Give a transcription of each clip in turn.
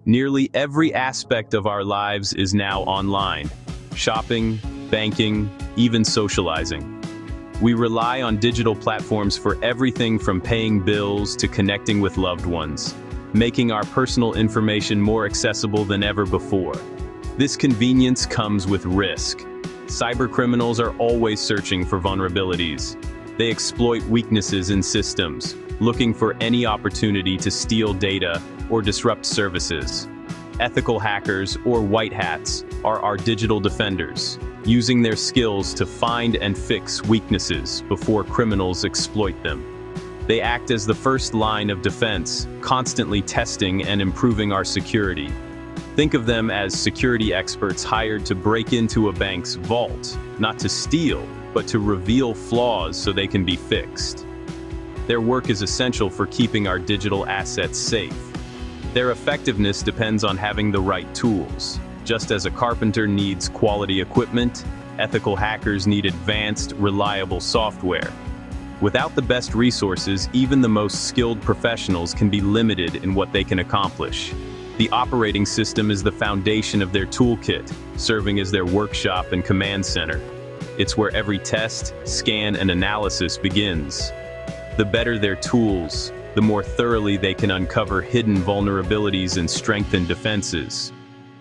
Nearly every aspect of our lives is now online. Shopping, banking, even socializing. We rely on digital platforms for everything from paying bills to connecting with loved ones, making our personal information more accessible than ever before. This convenience comes with risk. Cybercriminals are always searching for vulnerabilities. They exploit weaknesses in systems, looking for any opportunity to steal data or disrupt services. Ethical hackers, or white hats, are our digital defenders, using their skills to find and fix weaknesses before criminals exploit them. They act as the first line of defense, constantly testing and improving our security. Think of them as security experts hired to break into a bank's vault, not to steal, but to reveal flaws so they can be fixed. Their work is essential for keeping our digital assets safe. Their effectiveness depends on having the right tools. Just as a carpenter needs quality equipment, ethical hackers need advanced, reliable software. Without the best resources, even the most skilled professionals can be limited in what they can accomplish. The operating system is the foundation of their toolkit, serving as their workshop and command center. It's where every test, scan, and analysis begins. The better their tools, the more thoroughly they can uncover hidden vulnerabilities and strengthen defenses.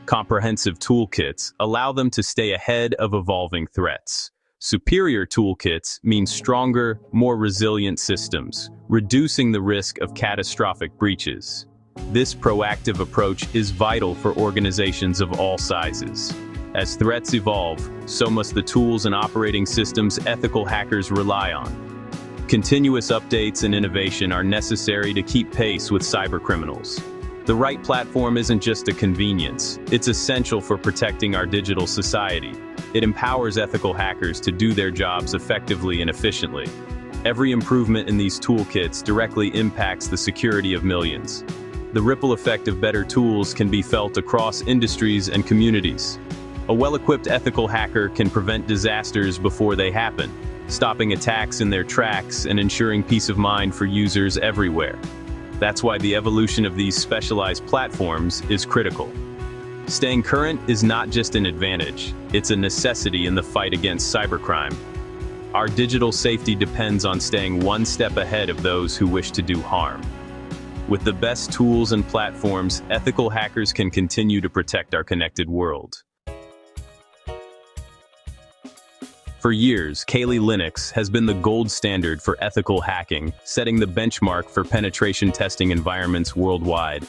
Comprehensive toolkits allow them to stay ahead of evolving threats. Superior toolkits mean stronger, more resilient systems, reducing the risk of catastrophic breaches. This proactive approach is vital for organizations of all sizes. As threats evolve, so must the tools and operating systems ethical hackers rely on. Continuous updates and innovation are necessary to keep pace with cybercriminals. The right platform isn't just a convenience, it's essential for protecting our digital society. It empowers ethical hackers to do their jobs effectively and efficiently. Every improvement in these toolkits directly impacts the security of millions. The ripple effect of better tools can be felt across industries and communities. A well-equipped ethical hacker can prevent disasters before they happen, stopping attacks in their tracks and ensuring peace of mind for users everywhere. That's why the evolution of these specialized platforms is critical. Staying current is not just an advantage, it's a necessity in the fight against cybercrime. Our digital safety depends on staying one step ahead of those who wish to do harm. With the best tools and platforms, ethical hackers can continue to protect our connected world. For years, Kali Linux has been the gold standard for ethical hacking, setting the benchmark for penetration testing environments worldwide.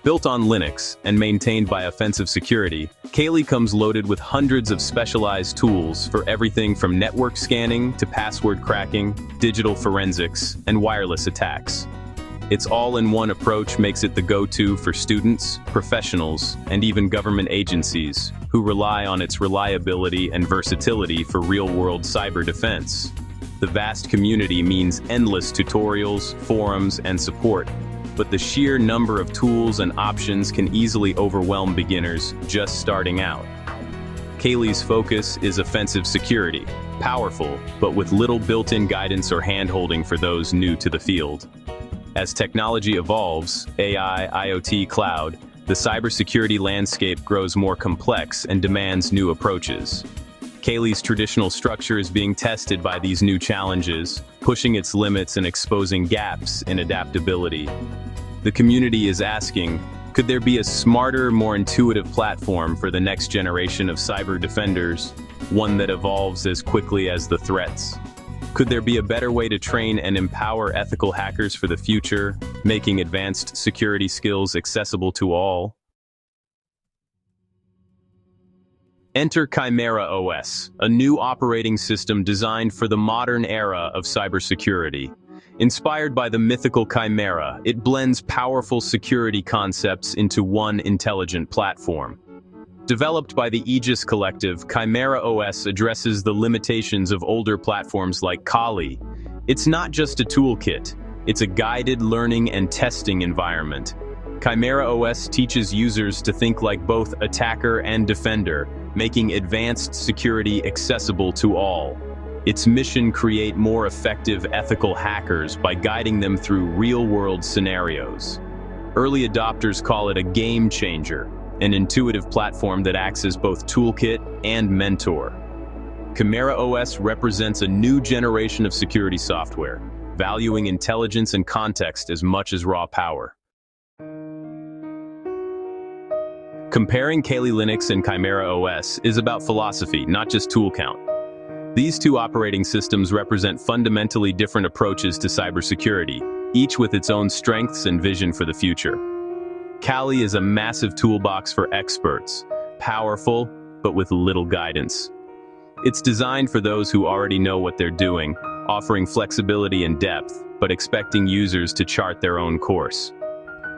Built on Linux and maintained by Offensive Security, Kali comes loaded with hundreds of specialized tools for everything from network scanning to password cracking, digital forensics, and wireless attacks. Its all-in-one approach makes it the go-to for students, professionals, and even government agencies who rely on its reliability and versatility for real-world cyber defense. The vast community means endless tutorials, forums, and support, but the sheer number of tools and options can easily overwhelm beginners just starting out. Kali's focus is offensive security, powerful, but with little built-in guidance or hand-holding for those new to the field. As technology evolves, AI, IoT, cloud, the cybersecurity landscape grows more complex and demands new approaches. Kali's traditional structure is being tested by these new challenges, pushing its limits and exposing gaps in adaptability. The community is asking, could there be a smarter, more intuitive platform for the next generation of cyber defenders, one that evolves as quickly as the threats? Could there be a better way to train and empower ethical hackers for the future, making advanced security skills accessible to all? Enter ChimeraOS, a new operating system designed for the modern era of cybersecurity. Inspired by the mythical Chimera, it blends powerful security concepts into one intelligent platform. Developed by the Aegis Collective, ChimeraOS addresses the limitations of older platforms like Kali. It's not just a toolkit, it's a guided learning and testing environment. ChimeraOS teaches users to think like both attacker and defender, making advanced security accessible to all. Its mission: create more effective ethical hackers by guiding them through real-world scenarios. Early adopters call it a game changer, an intuitive platform that acts as both toolkit and mentor. ChimeraOS represents a new generation of security software, valuing intelligence and context as much as raw power. Comparing Kali Linux and ChimeraOS is about philosophy, not just tool count. These two operating systems represent fundamentally different approaches to cybersecurity, each with its own strengths and vision for the future. Kali is a massive toolbox for experts, powerful, but with little guidance. It's designed for those who already know what they're doing, offering flexibility and depth, but expecting users to chart their own course.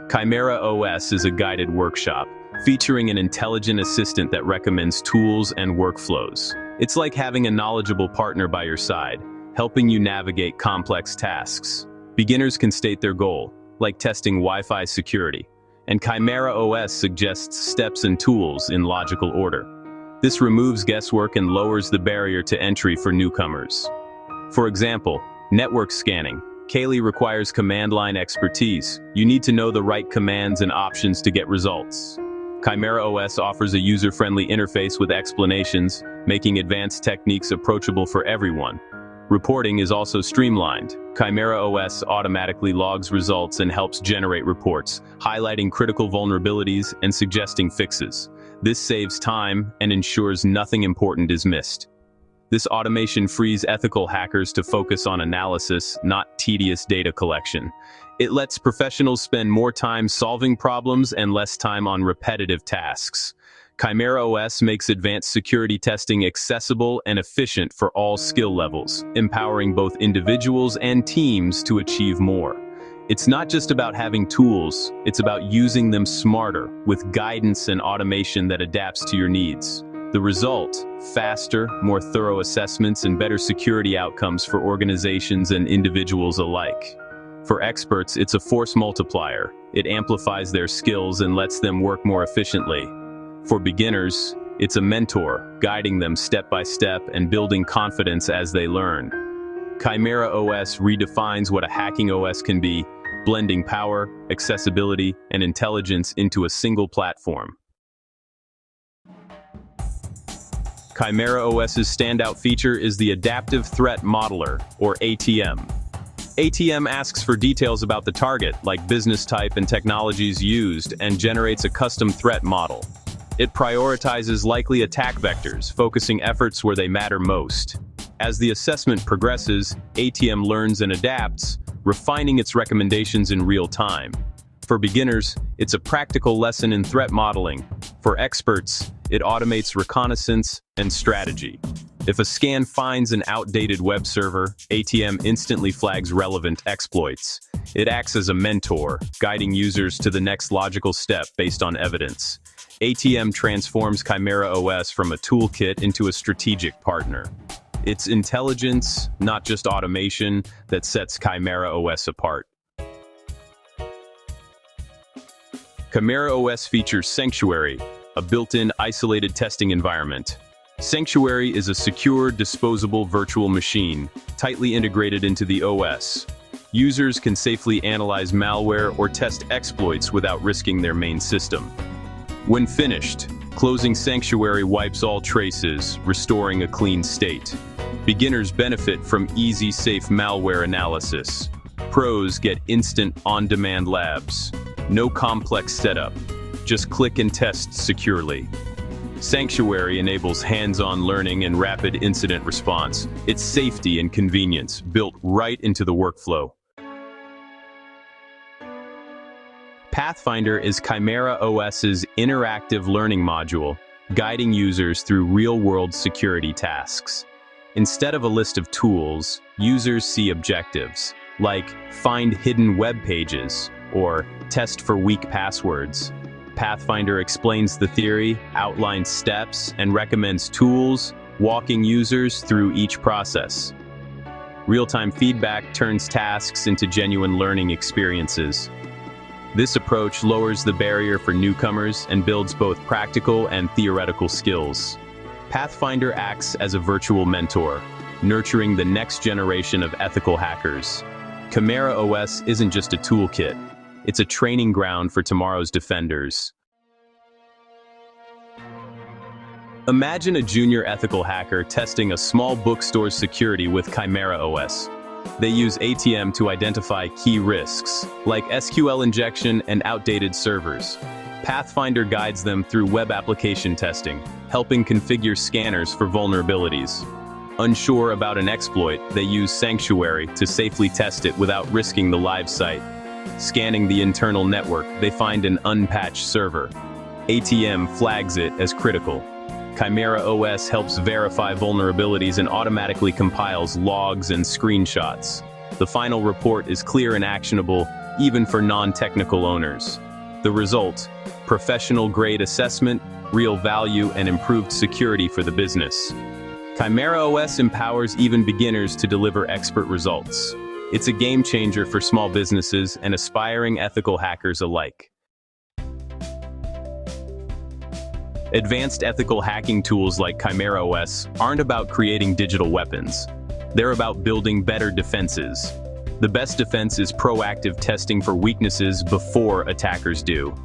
ChimeraOS is a guided workshop, featuring an intelligent assistant that recommends tools and workflows. It's like having a knowledgeable partner by your side, helping you navigate complex tasks. Beginners can state their goal, like testing Wi-Fi security, and ChimeraOS suggests steps and tools in logical order. This removes guesswork and lowers the barrier to entry for newcomers. For example, network scanning. Kali requires command line expertise. You need to know the right commands and options to get results. ChimeraOS offers a user-friendly interface with explanations, making advanced techniques approachable for everyone. Reporting is also streamlined. ChimeraOS automatically logs results and helps generate reports, highlighting critical vulnerabilities and suggesting fixes. This saves time and ensures nothing important is missed. This automation frees ethical hackers to focus on analysis, not tedious data collection. It lets professionals spend more time solving problems and less time on repetitive tasks. ChimeraOS makes advanced security testing accessible and efficient for all skill levels, empowering both individuals and teams to achieve more. It's not just about having tools, it's about using them smarter, with guidance and automation that adapts to your needs. The result: faster, more thorough assessments and better security outcomes for organizations and individuals alike. For experts, it's a force multiplier. It amplifies their skills and lets them work more efficiently. For beginners, it's a mentor, guiding them step by step and building confidence as they learn. ChimeraOS redefines what a hacking OS can be, blending power, accessibility, and intelligence into a single platform. ChimeraOS's standout feature is the Adaptive Threat Modeler, or ATM. ATM asks for details about the target, like business type and technologies used, and generates a custom threat model. It prioritizes likely attack vectors, focusing efforts where they matter most. As the assessment progresses, ATM learns and adapts, refining its recommendations in real time. For beginners, it's a practical lesson in threat modeling. For experts, it automates reconnaissance and strategy. If a scan finds an outdated web server, ATM instantly flags relevant exploits. It acts as a mentor, guiding users to the next logical step based on evidence. ATM transforms ChimeraOS from a toolkit into a strategic partner. It's intelligence, not just automation, that sets ChimeraOS apart. ChimeraOS features Sanctuary, a built-in isolated testing environment. Sanctuary is a secure, disposable virtual machine, tightly integrated into the OS. Users can safely analyze malware or test exploits without risking their main system. When finished, closing Sanctuary wipes all traces, restoring a clean state. Beginners benefit from easy, safe malware analysis. Pros get instant, on-demand labs. No complex setup. Just click and test securely. Sanctuary enables hands-on learning and rapid incident response. It's safety and convenience built right into the workflow. Pathfinder is ChimeraOS's interactive learning module, guiding users through real-world security tasks. Instead of a list of tools, users see objectives, like find hidden web pages or test for weak passwords. Pathfinder explains the theory, outlines steps, and recommends tools, walking users through each process. Real-time feedback turns tasks into genuine learning experiences. This approach lowers the barrier for newcomers and builds both practical and theoretical skills. Pathfinder acts as a virtual mentor, nurturing the next generation of ethical hackers. ChimeraOS isn't just a toolkit. It's a training ground for tomorrow's defenders. Imagine a junior ethical hacker testing a small bookstore's security with ChimeraOS. They use ATM to identify key risks, like SQL injection and outdated servers. Pathfinder guides them through web application testing, helping configure scanners for vulnerabilities. Unsure about an exploit, they use Sanctuary to safely test it without risking the live site. Scanning the internal network, they find an unpatched server. ATM flags it as critical. ChimeraOS helps verify vulnerabilities and automatically compiles logs and screenshots. The final report is clear and actionable, even for non-technical owners. The result: professional-grade assessment, real value, and improved security for the business. ChimeraOS empowers even beginners to deliver expert results. It's a game-changer for small businesses and aspiring ethical hackers alike. Advanced ethical hacking tools like ChimeraOS aren't about creating digital weapons. They're about building better defenses. The best defense is proactive testing for weaknesses before attackers do.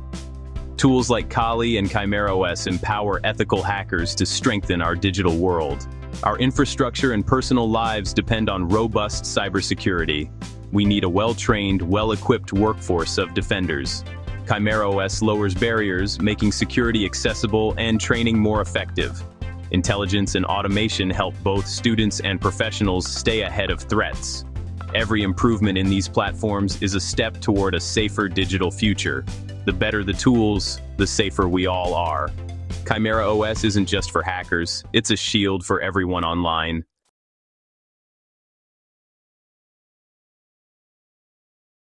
Tools like Kali and ChimeraOS empower ethical hackers to strengthen our digital world. Our infrastructure and personal lives depend on robust cybersecurity. We need a well-trained, well-equipped workforce of defenders. ChimeraOS lowers barriers, making security accessible and training more effective. Intelligence and automation help both students and professionals stay ahead of threats. Every improvement in these platforms is a step toward a safer digital future. The better the tools, the safer we all are. ChimeraOS isn't just for hackers, it's a shield for everyone online.